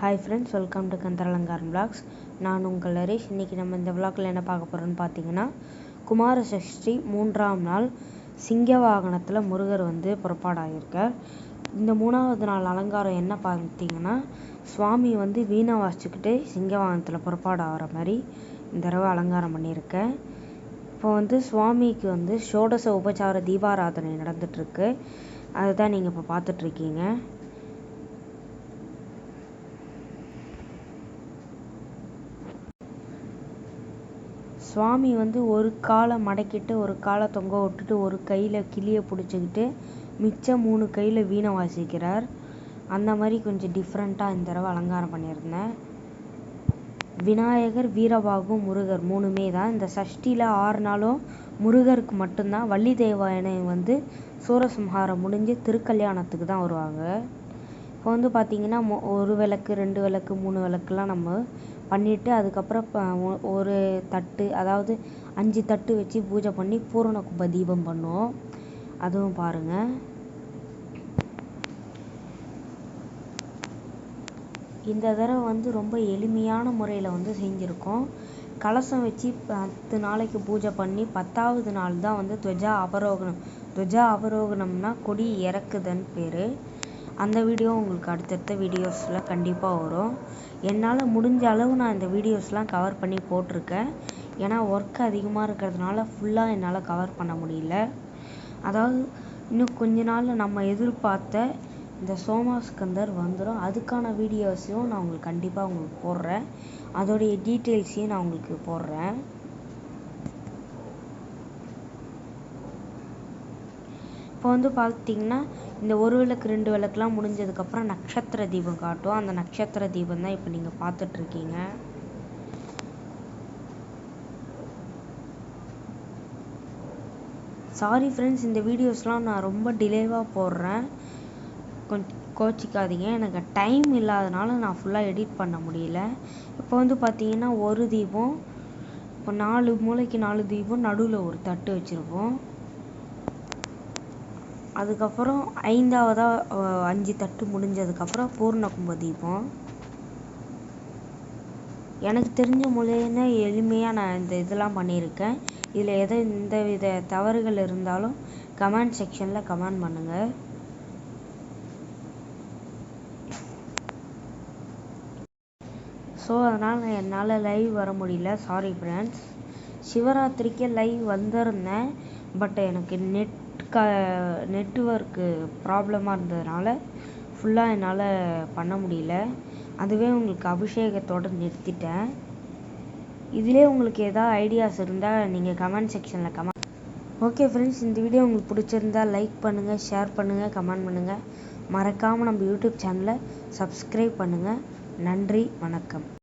Hi friends, welcome to Kandharalangaran vlogs. நான் உங்கள் ஹரிஷ். இன்றைக்கி நம்ம இந்த விளாக்கில் என்ன பார்க்க போகிறோன்னு பார்த்தீங்கன்னா, குமார சஷ்டி 3ஆம் நாள் சிங்க வாகனத்தில் முருகர் புறப்பாடாகியிருக்கார். இந்த 3வது நாள் அலங்காரம் என்ன பார்த்தீங்கன்னா, சுவாமி வீணை வாசிச்சுக்கிட்டு சிங்க வாகனத்தில் புறப்பாடு ஆகிற மாதிரி இந்த தடவை அலங்காரம் பண்ணியிருக்கேன். இப்போ சுவாமிக்கு ஷோடச உபச்சார தீபாராதனை நடந்துகிட்ருக்கு. அதுதான் நீங்கள் இப்போ பார்த்துட்ருக்கீங்க. சுவாமி ஒரு காலை மடக்கிட்டு ஒரு காலை தொங்க விட்டுட்டு ஒரு கையில் கிளியை பிடிச்சிக்கிட்டு மிச்சம் 3 கையில் வீணை வாசிக்கிறார். அந்த மாதிரி கொஞ்சம் டிஃப்ரெண்ட்டாக இந்த தடவை அலங்காரம் பண்ணியிருந்தேன். விநாயகர், வீரபாகு, முருகர் 3மே தான். இந்த சஷ்டியில் 6 நாளும் முருகருக்கு மட்டும்தான். வள்ளி தேவாயனை சூரசம்ஹாரம் முடிஞ்சு திருக்கல்யாணத்துக்கு தான் வருவாங்க. இப்போ பார்த்திங்கன்னா 1 விளக்கு, 2 விளக்கு, 3 விளக்குலாம் நம்ம பண்ணிவிட்டு அதுக்கப்புறம் ஒரு தட்டு, அதாவது 5 தட்டு வச்சு பூஜை பண்ணி பூரண கும்ப தீபம் பண்ணுவோம். அதுவும் பாருங்கள். இந்த தடவை ரொம்ப எளிமையான முறையில் செஞ்சுருக்கோம். கலசம் வச்சு 10 நாளைக்கு பூஜை பண்ணி 10ஆவது நாள் தான் துவஜா அபரோகணம். துவஜா அபரோகணம்னா கொடி இறக்குதுன்னு பேர். அந்த வீடியோ உங்களுக்கு அடுத்தடுத்த வீடியோஸில் கண்டிப்பாக வரும். என்னால் முடிஞ்ச அளவு நான் இந்த வீடியோஸ்லாம் கவர் பண்ணி போட்டிருக்கேன். ஏன்னா ஒர்க் அதிகமாக இருக்கிறதுனால ஃபுல்லாக என்னால் கவர் பண்ண முடியல. அதாவது இன்னும் கொஞ்ச நாளில் நம்ம எதிர்பார்த்த இந்த சோமாஸ்கந்தர் வந்துடும். அதுக்கான வீடியோஸையும் நான் உங்களுக்கு கண்டிப்பாக உங்களுக்கு போடுறேன். அதோடைய டீட்டெயில்ஸையும் நான் உங்களுக்கு போடுறேன். இப்போ பார்த்திங்கன்னா இந்த 1 விளக்கு 2 விளக்குலாம் முடிஞ்சதுக்கப்புறம் நட்சத்திர தீபம் காட்டும். அந்த நட்சத்திர தீபம் தான் இப்போ நீங்கள் பார்த்துட்ருக்கீங்க. சாரி ஃப்ரெண்ட்ஸ், இந்த வீடியோஸ்லாம் நான் ரொம்ப டிலேவாக போடுறேன். கொஞ்சம் கோச்சிக்காதீங்க. எனக்கு டைம் இல்லாதனால நான் ஃபுல்லாக எடிட் பண்ண முடியல. இப்போ பார்த்திங்கன்னா ஒரு தீபம், இப்போ 4 மூலைக்கு 4 தீபம், நடுவில் ஒரு தட்டு வச்சுருப்போம். அதுக்கப்புறம் 5ஆவதாக 5 தட்டு முடிஞ்சதுக்கப்புறம் பூர்ண கும்ப தீபம். எனக்கு தெரிஞ்ச முறையின எளிமையாக நான் இந்த இதெல்லாம் பண்ணியிருக்கேன். இதில் எந்த வித தவறுகள் இருந்தாலும் கமெண்ட் செக்ஷனில் கமெண்ட் பண்ணுங்கள். ஸோ அதனால் என்னால் லைவ் வர முடியல. Sorry friends. சிவராத்திரிக்கே லைவ் வந்திருந்தேன். பட் எனக்கு நெட்வொர்க்கு ப்ராப்ளமாக இருந்ததுனால ஃபுல்லாக என்னால் பண்ண முடியல. அதுவே உங்களுக்கு அபிஷேகத்தோடு நிறுத்திட்டேன். இதிலே உங்களுக்கு எதாவது ஐடியாஸ் இருந்தால் நீங்கள் கமெண்ட் செக்ஷனில் கமெண்ட். ஓகே ஃப்ரெண்ட்ஸ், இந்த வீடியோ உங்களுக்கு பிடிச்சிருந்தா லைக் பண்ணுங்கள், ஷேர் பண்ணுங்கள், கமெண்ட் பண்ணுங்கள். மறக்காமல் நம்ம யூடியூப் சேனலை சப்ஸ்கிரைப் பண்ணுங்கள். நன்றி, வணக்கம்.